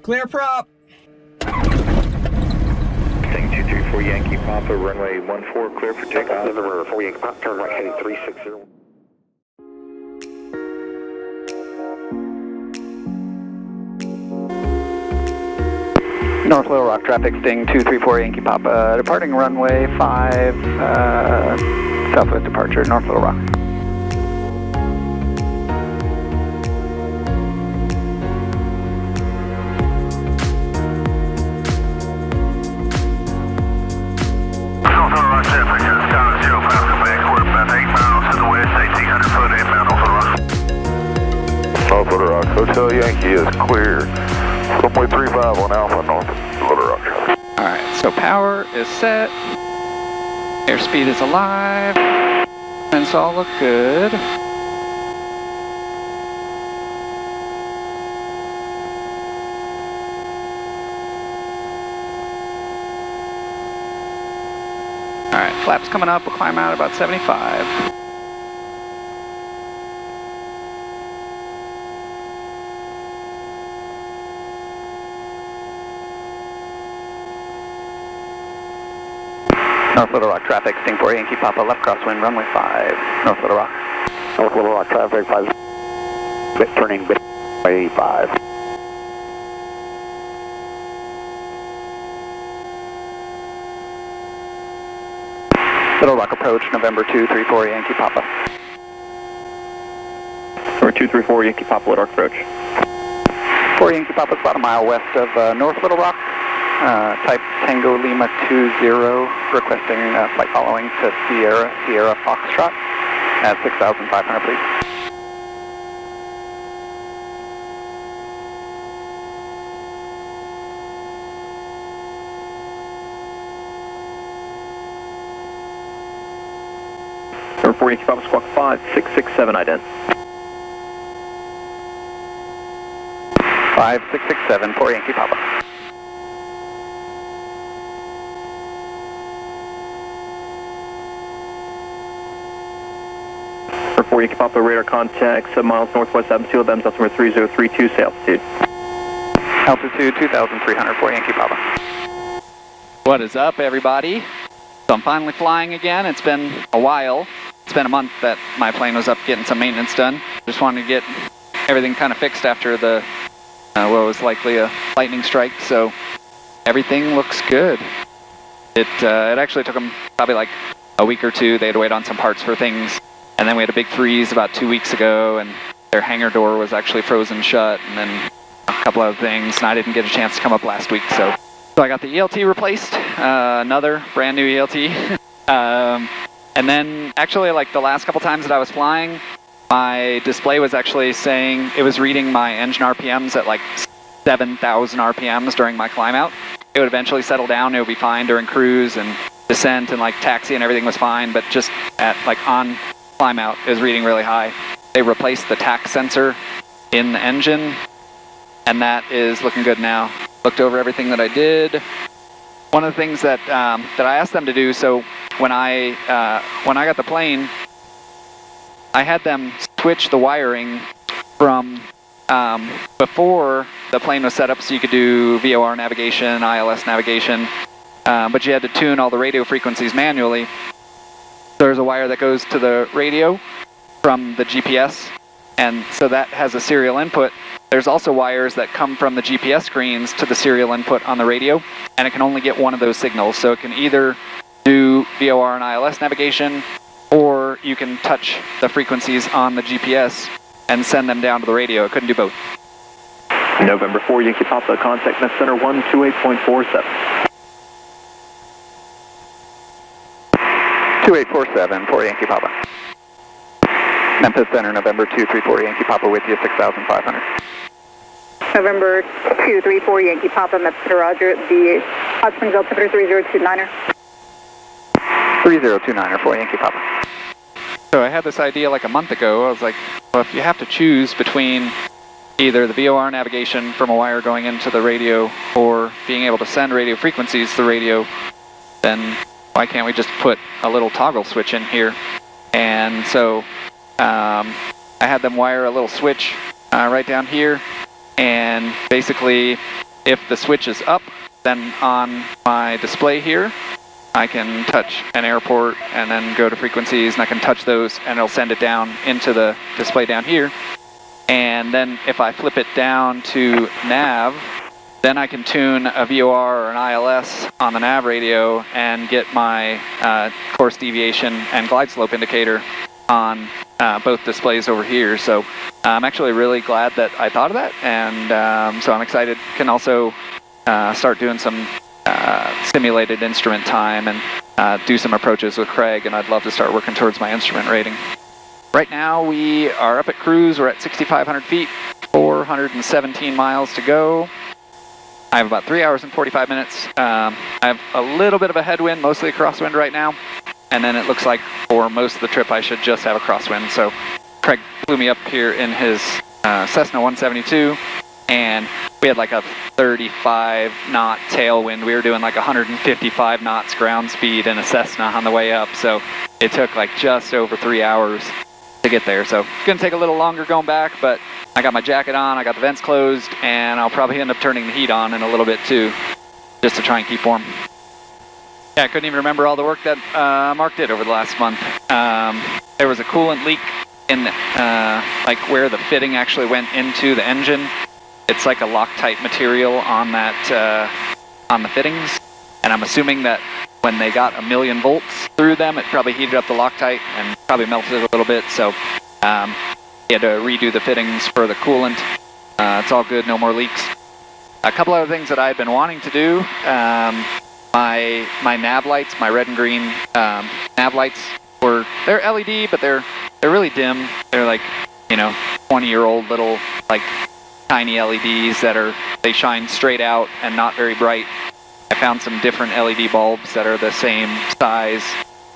Clear prop. Sting 234 Yankee Papa, runway 14, clear for takeoff. November 4 Yankee Papa, turn right heading 360. North Little Rock traffic, Sting 234 Yankee Papa, departing runway 5, southwest departure, North Little Rock. North Little Rock traffic, Tower 0 Falcon back, we're about 8 miles to the west, 1,800 foot inbound North Little Rock. North Little Rock, Hotel Yankee is clear. Runway 35 on Alpha, North Little Rock. Alright, so power is set, airspeed is alive, and it's all look good. Alright, flaps coming up, we'll climb out about 75. North Little Rock traffic, Sting 4 Yankee Papa, left crosswind, runway 5, North Little Rock. North Little Rock traffic, 5, turning way 5. Little Rock approach, November 234 Yankee Papa. Number 234 Yankee Papa, Little Rock approach. 4 Yankee Papa is about a mile west of North Little Rock. Type Tango Lima 20, requesting flight following to Sierra Foxtrot at 6,500, please. Number 4 Yankee Papa, squawk 5667, ident. 5667, 4 Yankee Papa. Number 4 Yankee Papa, radar contact, 7 miles northwest Abbotsfield, altimeter number 3032, say altitude. Altitude 2,300, 4 Yankee Papa. What is up, everybody? So I'm finally flying again. It's been a while. It's been a month that my plane was up getting some maintenance done. Just wanted to get everything kind of fixed after the what was likely a lightning strike, so everything looks good. It actually took them probably like a week or two. They had to wait on some parts for things, and then we had a big freeze about 2 weeks ago, and their hangar door was actually frozen shut, and then a couple other things, and I didn't get a chance to come up last week, so I got the ELT replaced, another brand new ELT, and then actually like the last couple times that I was flying, my display was actually saying, it was reading my engine RPMs at like 7,000 RPMs during my climb out. It would eventually settle down, it would be fine during cruise and descent and like taxi and everything was fine, but just at like on climb out, it was reading really high. They replaced the tax sensor in the engine, and that is looking good now. Looked over everything that I did. One of the things that that I asked them to do, so when I got the plane, I had them switch the wiring from before the plane was set up so you could do VOR navigation, ILS navigation, but you had to tune all the radio frequencies manually. There's a wire that goes to the radio from the GPS, and so that has a serial input. There's also wires that come from the GPS screens to the serial input on the radio, and it can only get one of those signals. So it can either do VOR and ILS navigation, or you can touch the frequencies on the GPS and send them down to the radio. It couldn't do both. November 4 Yankee Papa, contact Net Center 128.47. 2847, 4 Yankee Papa. Memphis Center, November 234 Yankee Papa with you, 6,500. November 234 Yankee Papa, Memphis Center, Roger. The hot springs altimeter 3029er. 3029er, 4 Yankee Papa. So I had this idea like a month ago. I was like, well, if you have to choose between either the VOR navigation from a wire going into the radio or being able to send radio frequencies to the radio, then why can't we just put a little toggle switch in here? And so I had them wire a little switch right down here, and basically if the switch is up, then on my display here, I can touch an airport and then go to frequencies, and I can touch those and it'll send it down into the display down here. And then if I flip it down to nav, then I can tune a VOR or an ILS on the nav radio and get my course deviation and glide slope indicator on both displays over here. So I'm actually really glad that I thought of that, and so I'm excited. Can also start doing some simulated instrument time and do some approaches with Craig, and I'd love to start working towards my instrument rating. Right now we are up at cruise. We're at 6,500 feet, 417 miles to go. I have about 3 hours and 45 minutes. I have a little bit of a headwind, mostly a crosswind right now. And then it looks like for most of the trip I should just have a crosswind. So Craig flew me up here in his Cessna 172, and we had like a 35 knot tailwind. We were doing like 155 knots ground speed in a Cessna on the way up. So it took like just over 3 hours to get there. So it's gonna take a little longer going back, but I got my jacket on, I got the vents closed, and I'll probably end up turning the heat on in a little bit too, just to try and keep warm. Yeah, I couldn't even remember all the work that Mark did over the last month. There was a coolant leak in like where the fitting actually went into the engine. It's like a Loctite material on that on the fittings, and I'm assuming that when they got 1,000,000 volts through them, it probably heated up the Loctite and probably melted it a little bit. So he had to redo the fittings for the coolant. It's all good, no more leaks. A couple other things that I had been wanting to do. My Nav Lights, my red and green Nav Lights, they're LED, but they're really dim. They're like, 20-year-old little like tiny LEDs they shine straight out and not very bright. I found some different LED bulbs that are the same size,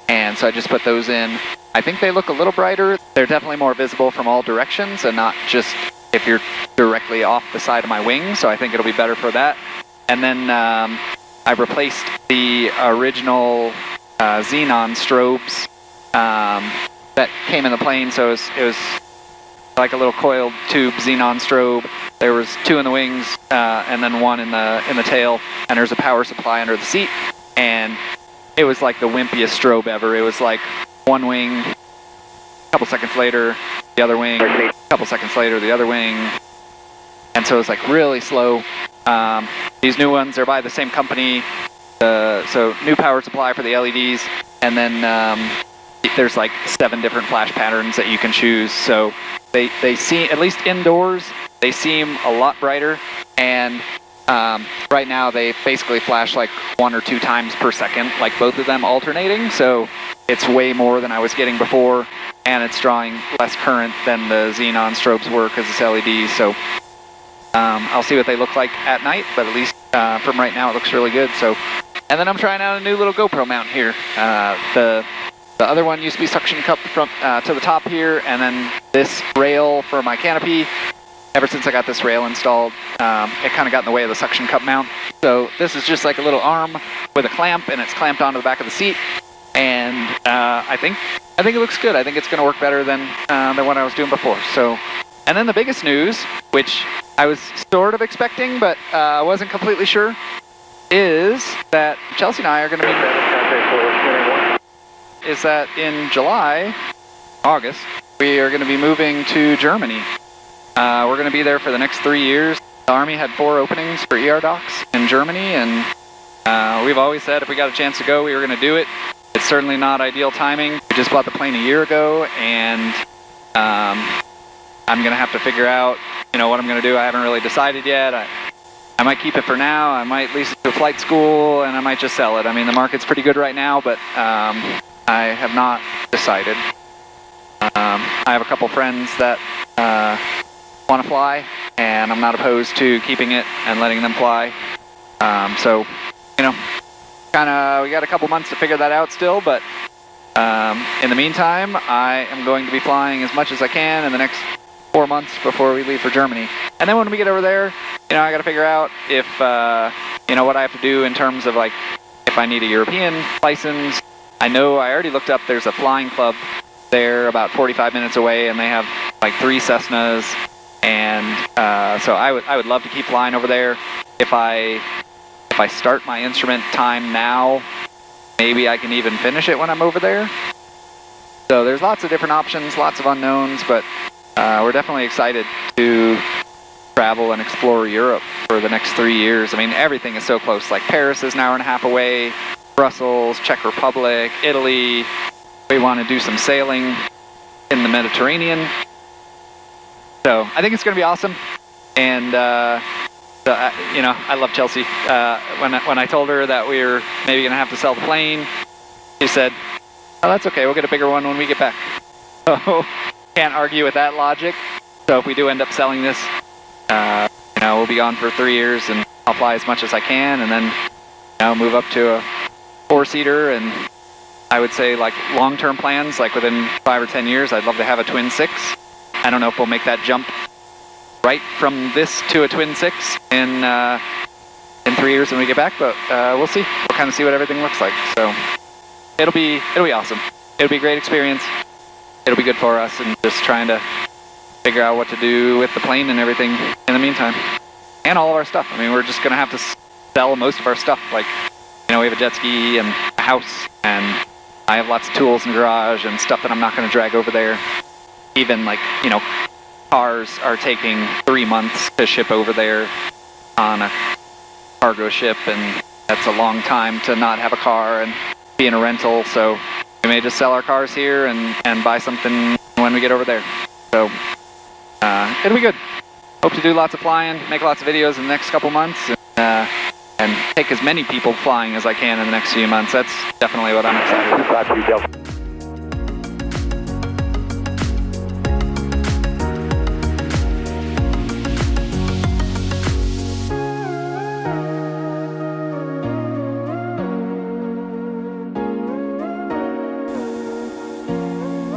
and so I just put those in. I think they look a little brighter. They're definitely more visible from all directions and not just if you're directly off the side of my wing, so I think it'll be better for that. And then I replaced the original Xenon Strobes that came in the plane, so it was like a little coiled tube Xenon strobe. There was 2 in the wings and then 1 in the tail, and there's a power supply under the seat, and it was like the wimpiest strobe ever. It was like one wing, a couple seconds later the other wing, a couple seconds later the other wing, and so it was like really slow. These new ones are by the same company, so new power supply for the LEDs, and then there's like 7 different flash patterns that you can choose. So they seem, at least indoors, they seem a lot brighter, and right now they basically flash like 1 or 2 times per second, like both of them alternating, so it's way more than I was getting before, and it's drawing less current than the Xenon Strobes were because it's LEDs. So I'll see what they look like at night, but at least from right now it looks really good. So, and then I'm trying out a new little Gopro mount here. The other one used to be suction cup from to the top here, and then this rail for my canopy. Ever since I got this rail installed, it kind of got in the way of the suction cup mount. So this is just like a little arm with a clamp, and it's clamped onto the back of the seat. And I think it looks good. I think it's going to work better than what I was doing before. So, and then the biggest news, which I was sort of expecting, but wasn't completely sure, is that Chelsea and I are going to be... is that in August, we are going to be moving to Germany. We're going to be there for the next 3 years. The Army had 4 openings for ER docs in Germany, and we've always said if we got a chance to go, we were going to do it. It's certainly not ideal timing. We just bought the plane a year ago, and I'm going to have to figure out, what I'm going to do. I haven't really decided yet. I might keep it for now. I might lease it to a flight school, and I might just sell it. I mean, the market's pretty good right now, but I have not decided. I have a couple friends that want to fly, and I'm not opposed to keeping it and letting them fly. So, we got a couple months to figure that out still, but in the meantime, I am going to be flying as much as I can in the next 4 months before we leave for Germany. And then when we get over there, I got to figure out if, what I have to do in terms of, like, if I need a European license. I know I already looked up, there's a flying club there about 45 minutes away, and they have, like, 3 Cessnas, and so I would love to keep flying over there. if I start my instrument time now, maybe I can even finish it when I'm over there. So there's lots of different options, lots of unknowns, but we're definitely excited to travel and explore Europe for the next 3 years. I mean, everything is so close. Like Paris is an hour and a half away, Brussels, Czech Republic, Italy. We want to do some sailing in the Mediterranean. So I think it's going to be awesome. And, you know, I love Chelsea. When I told her that we were maybe going to have to sell the plane, she said, oh, that's okay. We'll get a bigger one when we get back. So can't argue with that logic. So if we do end up selling this, you know, we'll be gone for 3 years and I'll fly as much as I can and then, you know, move up to a 4-seater. And I would say like long-term plans, like within 5 or 10 years, I'd love to have a twin 6. I don't know if we'll make that jump right from this to a twin 6 in 3 years when we get back, but we'll see. We'll kind of see what everything looks like. So it'll be awesome. It'll be a great experience. It'll be good for us, and just trying to figure out what to do with the plane and everything in the meantime. And all of our stuff. I mean, we're just going to have to sell most of our stuff. Like, you know, we have a jet ski and a house, and I have lots of tools in the garage and stuff that I'm not going to drag over there. Even like, you know, cars are taking 3 months to ship over there on a cargo ship, and that's a long time to not have a car and be in a rental. So we may just sell our cars here and buy something when we get over there. So it'll be good. Hope to do lots of flying, make lots of videos in the next couple months, and take as many people flying as I can in the next few months. That's definitely what I'm excited about.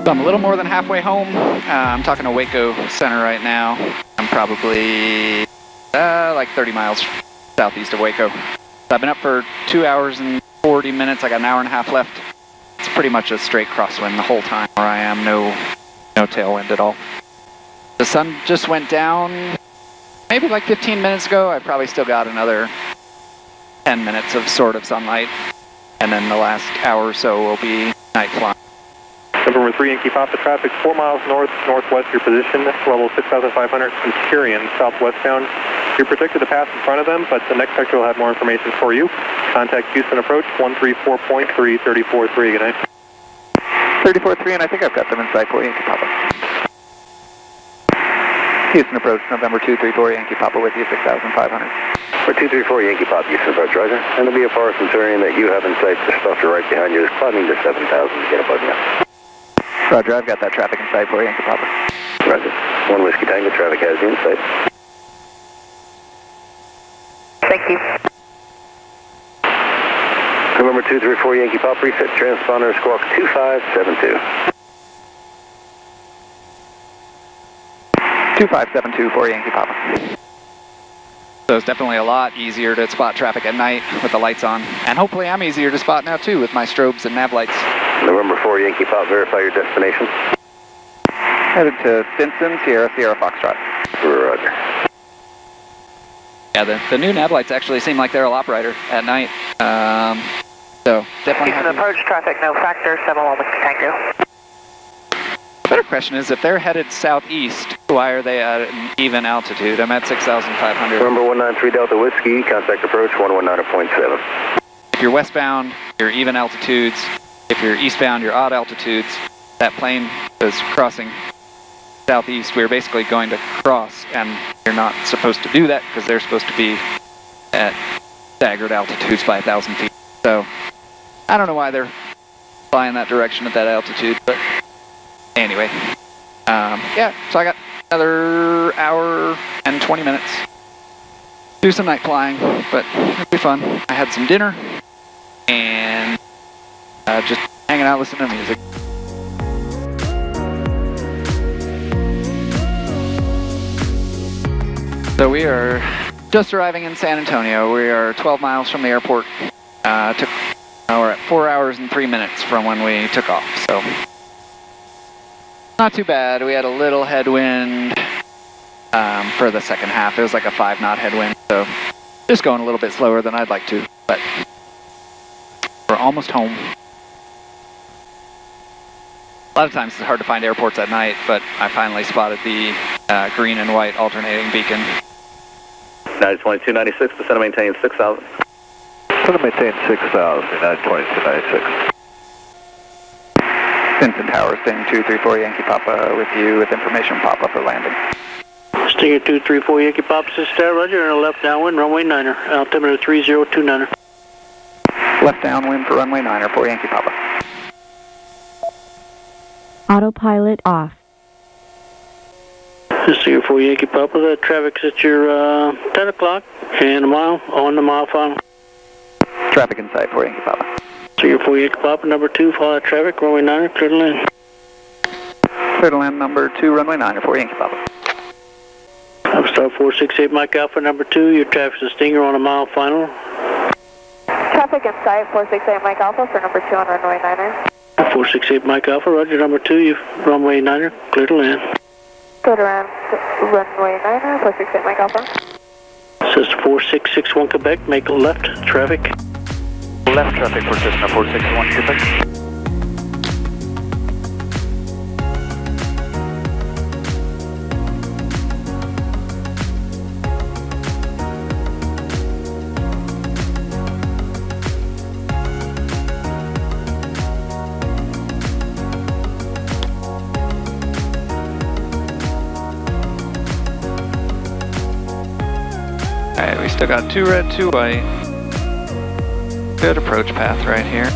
So I'm a little more than halfway home. I'm talking to Waco Center right now. I'm probably like 30 miles southeast of Waco. So I've been up for 2 hours and 40 minutes. I got an hour and a half left. It's pretty much a straight crosswind the whole time where I am. No tailwind at all. The sun just went down maybe like 15 minutes ago. I probably still got another 10 minutes of sort of sunlight. And then the last hour or so will be night flying. November 3 Yankee Papa, traffic 4 miles north-northwest your position, level 6,500, Centurion, southwestbound. You're predicted to pass in front of them, but the next sector will have more information for you. Contact Houston approach 134.3, 34.3, good night. 34.3, and I think I've got them in sight for Yankee Papa. Houston approach, November 234 Yankee Papa with you, 6,500. For 234 Yankee Papa, Houston approach, roger. And there'll be a far Centurion that you have in sight, just off to right behind you. It's climbing to 7,000 to get above you. Roger, I've got that traffic in sight for Yankee Papa. Roger. 1 Whiskey Tango, traffic has you in sight. Thank you. November 234 Yankee Papa, reset transponder, squawk 2572. 2572 for Yankee Papa. So it's definitely a lot easier to spot traffic at night with the lights on. And hopefully I'm easier to spot now too with my strobes and nav lights. November 4 Yankee Pop, verify your destination. Headed to Stinson, Sierra Foxtrot. Roger. Yeah, the new nav lights actually seem like they're a lot brighter at night. So definitely. Houston approach traffic, no factor, 71 Whiskey Tango. The better question is, if they're headed southeast, why are they at an even altitude? I'm at 6,500. November 193 Delta Whiskey, contact approach 119.7. If you're westbound, you're even altitudes. If you're eastbound, you're odd altitudes. That plane is crossing southeast. We're basically going to cross, and you're not supposed to do that because they're supposed to be at staggered altitudes by 1,000 feet. So I don't know why they're flying that direction at that altitude, but anyway. Yeah, so I got another hour and 20 minutes. Do some night flying, but it'll be fun. I had some dinner and just hanging out listening to music. So we are just arriving in San Antonio. We are 12 miles from the airport. We're at 4 hours and 3 minutes from when we took off, so not too bad. We had a little headwind for the second half. It was like a 5-knot headwind, so Just going a little bit slower than I'd like to, but we're almost home. A lot of times it's hard to find airports at night, but I finally spotted the green and white alternating beacon. 92296, descend and maintain 6,000. Descend and maintain 6,000, 92296. Vincent Tower, Stinger 234 Yankee Papa with you with information pop-up for landing. Stinger 234 Yankee Papa, this is Star Roger, and a left downwind, runway 9er, altimeter 3029er. Left downwind for runway 9er for Yankee Papa. Autopilot off. Stinger 4 Yankee Papa, the traffic's at your 10 o'clock and a mile on the mile final. Traffic in sight for Yankee Papa. Stinger 4 Yankee Papa, number 2, follow that traffic, runway 9er, clear to land. Clear to land number 2, runway 9er for Yankee Papa. Star 468 Mike Alpha, number 2, your traffic's a Stinger on a mile final. Traffic in sight, 468 Mike Alpha for number 2 on runway 9er. 468 Mike Alpha, Roger, number 2, you runway 9er, clear to land. Clear to land, runway 9er, 468 Mike Alpha. Says 4661 Quebec, make left traffic. Left traffic for Cessna 461 Quebec. Alright, we still got 2 red, 2 white. Good approach path right here.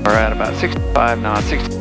We're at about 65 knots, 60.